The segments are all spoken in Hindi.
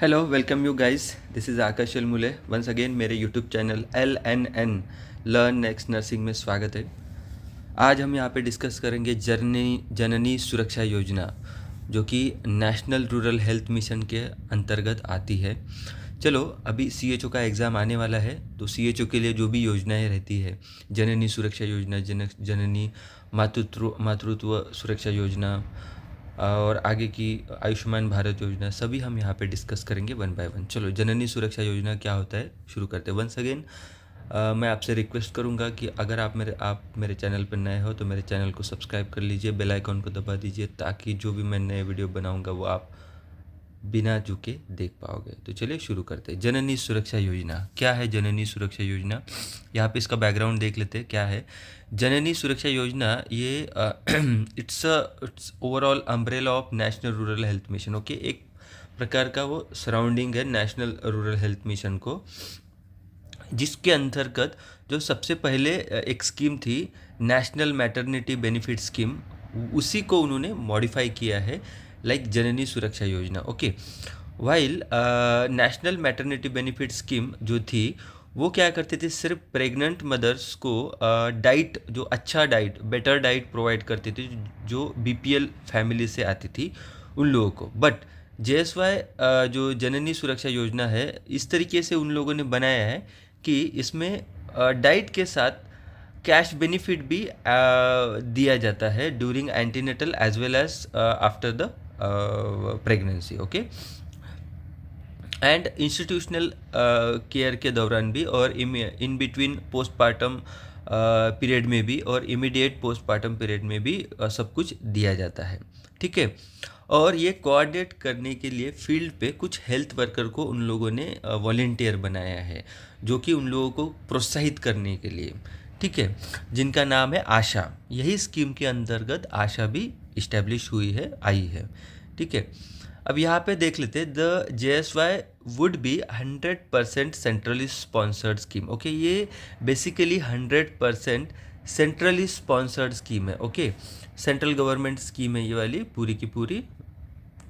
Hello welcome you guys, this is Akash Mule once again मेरे YouTube channel LNN learn next nursing में स्वागत है। आज हम यहाँ पे डिस्कस करेंगे जननी सुरक्षा योजना, जो कि नेशनल रूरल हेल्थ मिशन के अंतर्गत आती है। चलो, अभी CHO का एग्ज़ाम आने वाला है, तो CHO के लिए जो भी योजनाएं रहती है, जननी सुरक्षा योजना, जननी मातृत्व सुरक्षा योजना और आगे की आयुष्मान भारत योजना, सभी हम यहाँ पे डिस्कस करेंगे वन बाय वन। चलो, जननी सुरक्षा योजना क्या होता है शुरू करते हैं। वंस अगेन मैं आपसे रिक्वेस्ट करूँगा कि अगर आप मेरे चैनल पर नए हो तो मेरे चैनल को सब्सक्राइब कर लीजिए, बेल आइकॉन को दबा दीजिए, ताकि जो भी मैं नए वीडियो बनाऊँगा वो आप बिना झुके देख पाओगे। तो चलिए शुरू करते हैं। जननी सुरक्षा योजना क्या है? जननी सुरक्षा योजना, यहाँ पे इसका बैकग्राउंड देख लेते हैं क्या है। जननी सुरक्षा योजना ये it's overall umbrella of national rural health mission. Okay, एक प्रकार का वो सराउंडिंग है नेशनल रूरल हेल्थ मिशन को, जिसके अंतर्गत जो सबसे पहले एक स्कीम थी नेशनल मैटरनिटी बेनिफिट स्कीम, उसी को उन्होंने मॉडिफाई किया है लाइक जननी सुरक्षा योजना। Okay, while national maternity benefit scheme जो थी वो क्या करते थे, सिर्फ प्रेग्नेंट मदर्स को डाइट, जो अच्छा डाइट, बेटर डाइट प्रोवाइड करती थी, जो BPL फैमिली से आती थी उन लोगों को। बट JSY जो जननी सुरक्षा योजना है, इस तरीके से उन लोगों ने बनाया है कि इसमें डाइट के साथ कैश बेनिफिट भी दिया जाता है during antenatal as well as after the pregnancy. Okay, and institutional care के दौरान भी, और इन बिटवीन पोस्टपार्टम पीरियड में भी, और इमीडिएट पोस्टपार्टम पीरियड में भी सब कुछ दिया जाता है। ठीक है, और ये कोऑर्डिनेट करने के लिए फील्ड पे कुछ हेल्थ वर्कर को उन लोगों ने वॉलेंटियर बनाया है, जो कि उन लोगों को प्रोत्साहित करने के लिए, ठीक है, जिनका नाम है आशा। यही स्कीम के अंतर्गत आशा भी इस्टेब्लिश हुई है, आई है। ठीक है, अब यहाँ पे देख लेते हैं, the JSY would be 100% centrally sponsored scheme. Okay, ये बेसिकली 100% सेंट्रली स्पॉन्सर्ड स्कीम है। ओके, सेंट्रल गवर्नमेंट स्कीम है ये वाली पूरी की पूरी।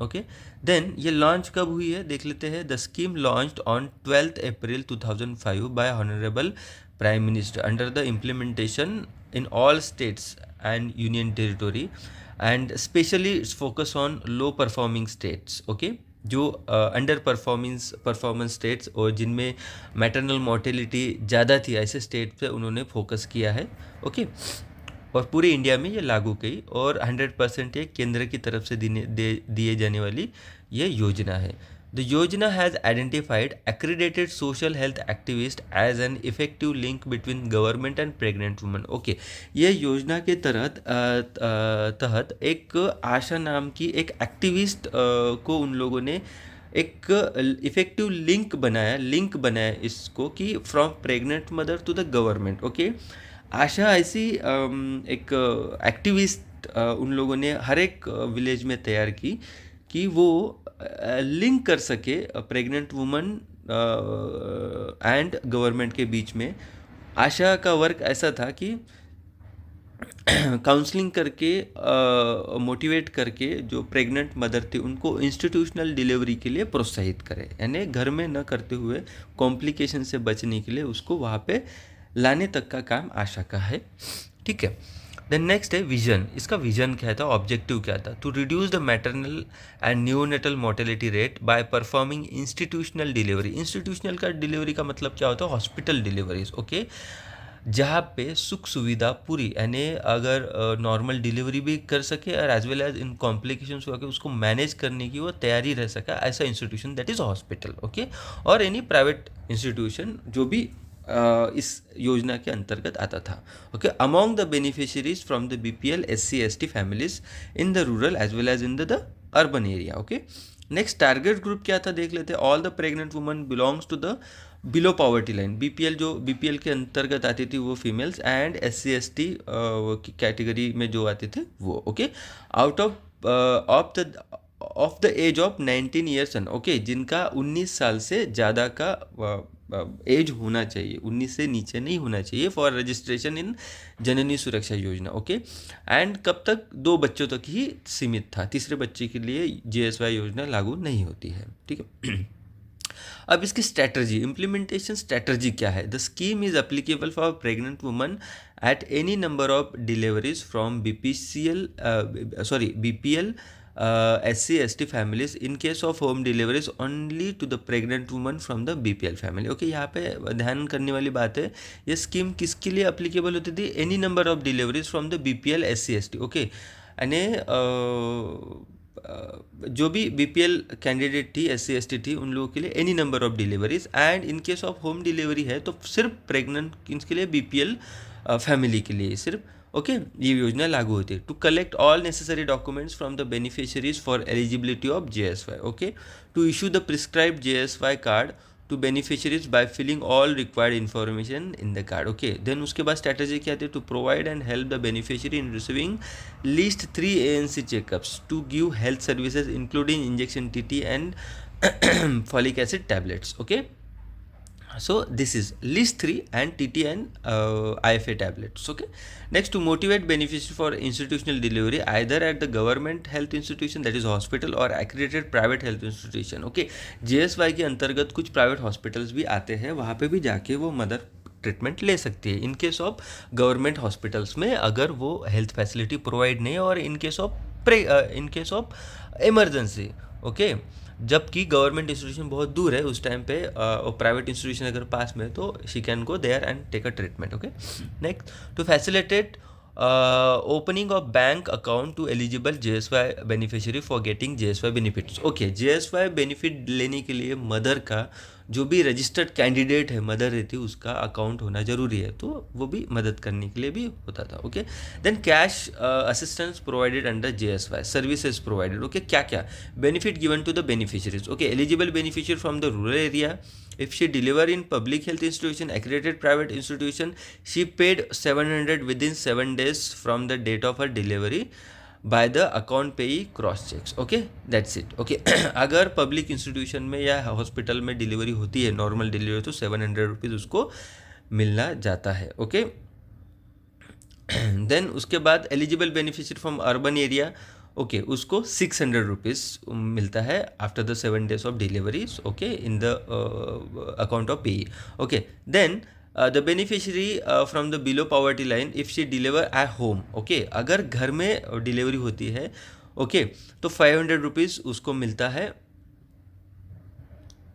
ओके, देन ये लॉन्च कब हुई है देख लेते हैं। The scheme launched on 12 April 2005 bye honourable prime minister under the implementation in all states and union territory, and specially it's focus on low performing states. Okay, जो अंडर परफॉर्मेंस स्टेट्स और जिनमें मैटरनल मोर्टेलिटी ज़्यादा थी, ऐसे स्टेट पे उन्होंने फोकस किया है। ओके, और पूरे इंडिया में ये लागू की, और 100% ये केंद्र की तरफ से दिए जाने वाली ये योजना है। The Yojana has identified accredited social health activist as an effective link between government and pregnant woman. Okay, ये योजना के तहत एक आशा नाम की एक एक्टिविस्ट को उन लोगों ने एक इफेक्टिव लिंक बनाया इसको, कि from pregnant mother to the government. Okay, ASHA ऐसी एक एक्टिविस्ट उन लोगों ने हर एक विलेज में तैयार की, कि वो लिंक कर सके प्रेग्नेंट वुमन एंड गवर्नमेंट के बीच में। आशा का वर्क ऐसा था कि काउंसलिंग करके, मोटिवेट करके, जो प्रेग्नेंट मदर थे उनको इंस्टीट्यूशनल डिलीवरी के लिए प्रोत्साहित करे, यानी घर में न करते हुए कॉम्प्लिकेशन से बचने के लिए उसको वहाँ पे लाने तक का काम आशा का है। ठीक है, देन नेक्स्ट है विजन। इसका विजन क्या था, ऑब्जेक्टिव क्या था? To reduce the maternal and neonatal mortality rate by performing institutional delivery. Institutional का डिलीवरी का मतलब क्या होता है? Hospital deliveries. ओके, जहाँ पे सुख सुविधा पूरी, यानी अगर नॉर्मल डिलीवरी भी कर सके और as well as in complications हुआ के उसको मैनेज करने की वो तैयारी रह सका, ऐसा institution that is hospital. Okay, और एनी प्राइवेट इंस्टीट्यूशन जो भी इस योजना के अंतर्गत आता था। Okay, among the beneficiaries from the BPL SC/ST families in the rural as well as in the urban area. Okay, next target group क्या था देख लेते हैं। All the pregnant woman belongs to the below poverty line. BPL के अंतर्गत आती थी वो फीमेल्स, एंड SC/ST की कैटेगरी में जो आते थे वो। Okay, out of the age of 19 years and. Okay, जिनका 19 साल से ज़्यादा का एज होना चाहिए, 19 से नीचे नहीं होना चाहिए, फॉर रजिस्ट्रेशन इन जननी सुरक्षा योजना। ओके, एंड कब तक? 2 बच्चों तक ही सीमित था, तीसरे बच्चे के लिए JSY योजना लागू नहीं होती है। ठीक है, अब इसकी स्ट्रैटेजी, इम्प्लीमेंटेशन स्ट्रैटेजी क्या है? The scheme is applicable for pregnant woman at any number of deliveries from BPL SC/ST families in case of home deliveries only to the pregnant woman from the BPL family. Okay, यहाँ पे ध्यान करने वाली बात है, ये स्कीम किसके लिए अप्लीकेबल होती थी? Any number of deliveries from the BPL SC/ST. Okay, यानी जो भी BPL कैंडिडेट थी, SC/ST थी, उन लोगों के लिए any number of deliveries, and in case of home delivery है तो सिर्फ प्रेग्नेंट इसके लिए BPL फैमिली के लिए सिर्फ, ओके, ये योजना लागू होती है. To collect all necessary documents from the beneficiaries for eligibility of JSY. Okay, to issue the prescribed JSY card to beneficiaries by filling all required information in the card. Okay, then उसके बाद स्ट्रैटेजी क्या थी? To provide and help the beneficiary in receiving least 3 ANC checkups to give health services including injection TT and folic acid tablets. Okay, so this is list 3 and TT and IFA tablets. Okay, next, to motivate beneficiaries for institutional delivery either at the government health institution, that is hospital, or accredited private health institution. Okay, JSY के अंतर्गत कुछ प्राइवेट हॉस्पिटल्स भी आते हैं, वहाँ पे भी जाके वो मदर ट्रीटमेंट ले सकती है. In case of government hospitals में अगर वो हेल्थ फैसिलिटी प्रोवाइड नहीं, और in case of emergency. Okay, जबकि गवर्नमेंट इंस्टीट्यूशन बहुत दूर है उस टाइम पे, और प्राइवेट इंस्टीट्यूशन अगर पास में है तो she can go there and take a treatment. Okay, next, to facilitate opening of bank account to eligible JSY beneficiary for getting JSY benefits. Okay, JSY benefit लेने के लिए मदर का जो भी रजिस्टर्ड कैंडिडेट है, मदर रहती है, उसका अकाउंट होना जरूरी है, तो वो भी मदद करने के लिए भी होता था. Okay, then cash assistance provided under JSY, services provided. Okay, क्या क्या benefit given to the beneficiaries? Okay, eligible beneficiary from the rural area, if she deliver in public health institution, accredited private institution, she paid 700 within 7 days from the date of her delivery by the account payee cross checks. Okay, that's it. Okay, अगर पब्लिक इंस्टीट्यूशन में या हॉस्पिटल में डिलीवरी होती है, नॉर्मल डिलीवरी, तो 700 रुपीज़ उसको मिलना जाता है. ओके, देन उसके बाद eligible beneficiary from urban area, okay, उसको 600 रुपीज़ मिलता है after the 7 days of deliveries. Okay, in the account of payee. Okay, then the beneficiary from the below poverty line if she deliver at home. Okay, अगर घर में डिलीवरी होती है, ओके, तो 500 रुपीज़ उसको मिलता है.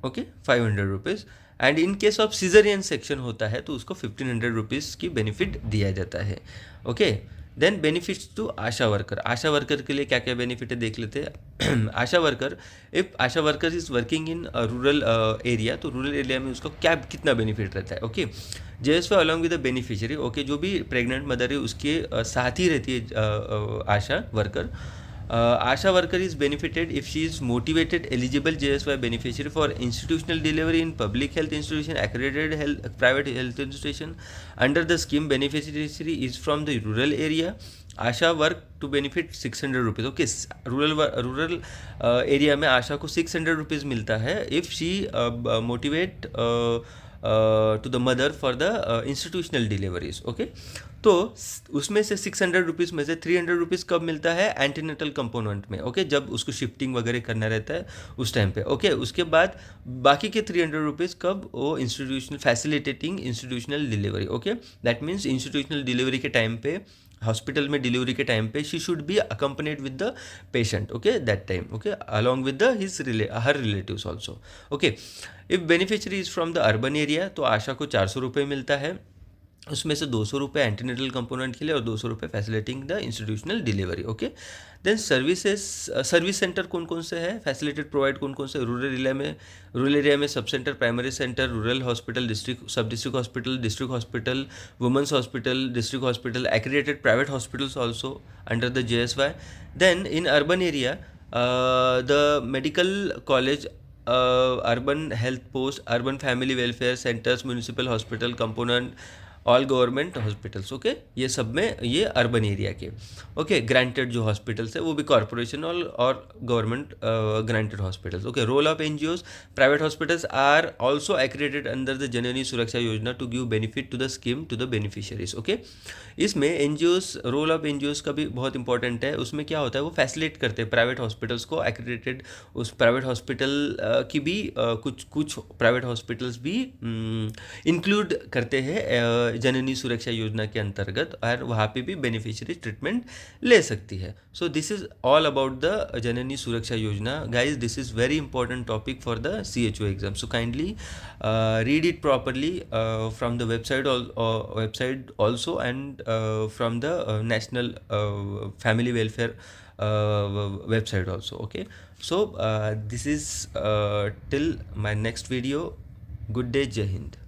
Okay, 500 rupees, and in case of caesarean section होता है तो उसको 1500 रुपीज़ की बेनिफिट दिया जाता है. Okay, then benefits to ASHA worker. ASHA worker के लिए क्या क्या बेनिफिट है देख लेते हैं. ASHA worker, if ASHA worker is working in rural area, तो रूरल एरिया में उसको क्या कितना बेनिफिट रहता है? Okay, JSY along with the beneficiary. Okay, जो भी प्रेग्नेंट मदर है उसके साथ ही रहती है ASHA worker. ASHA worker is benefited if she is motivated eligible JSY beneficiary for institutional delivery in public health institution, accredited private health institution. Under the scheme, beneficiary is from the rural area. ASHA work to benefit 600 rupees. Okay, rural area में आशा को 600 रुपीज़ मिलता है if she motivate to the mother for the institutional deliveries. Okay, तो उसमें से 600 रुपीज़ में से 300 रुपीज़ कब मिलता है? एंटीनेटल कंपोनेंट में. ओके, जब उसको शिफ्टिंग वगैरह करना रहता है उस टाइम पे. ओके, उसके बाद बाकी के 300 रुपीज़ कब? वो institutional facilitating institutional delivery. Okay, that means institutional delivery के टाइम पे, हॉस्पिटल में डिलीवरी के टाइम पे, she should be accompanied with the patient. Okay, that time. Okay, along with the her relatives also. Okay, if beneficiary is from the urban area, तो आशा को 400 रुपये मिलता है. उसमें से 200 रुपये एंटीनेटल कंपोनेंट के लिए और 200 रुपये facilitating the institutional delivery. Okay, then service centre कौन कौन से हैं फैसिलिटेड प्रोवाइड कौन कौन से? रूरल एरिया में sub centre, primary centre, rural hospital, district sub district hospital, district hospital, women's hospital, district hospital, accredited private hospitals also under the JSY. Then in urban area the medical college, urban health post, urban family welfare centres, municipal hospital component, all government hospitals, okay, ये सब में, ये अर्बन एरिया के, ओके, ग्रांटेड जो हॉस्पिटल्स है वो भी कॉर्पोरेशन और government granted hospitals, okay. Role of NGOs, private hospitals are also accredited under the Janani Suraksha Yojana to give benefit to the scheme to the beneficiaries, okay. इसमें एनजीओज, रोल ऑफ एनजीओज का भी बहुत इंपॉर्टेंट है। उसमें क्या होता है, वो फैसिलिटेट करते हैं प्राइवेट हॉस्पिटल्स को, एक्रेडिटेड उस प्राइवेट हॉस्पिटल की भी कुछ कुछ प्राइवेट हॉस्पिटल्स भी इंक्लूड करते हैं जननी सुरक्षा योजना के अंतर्गत, और वहाँ पे भी बेनिफिशियरी ट्रीटमेंट ले सकती है। So this is all about the Janani Suraksha Yojana guys. This is very important topic for the CHO exam, so kindly read it properly from the website also, and from the national family welfare website also, okay. So this is till my next video. Good day, Jai Hind.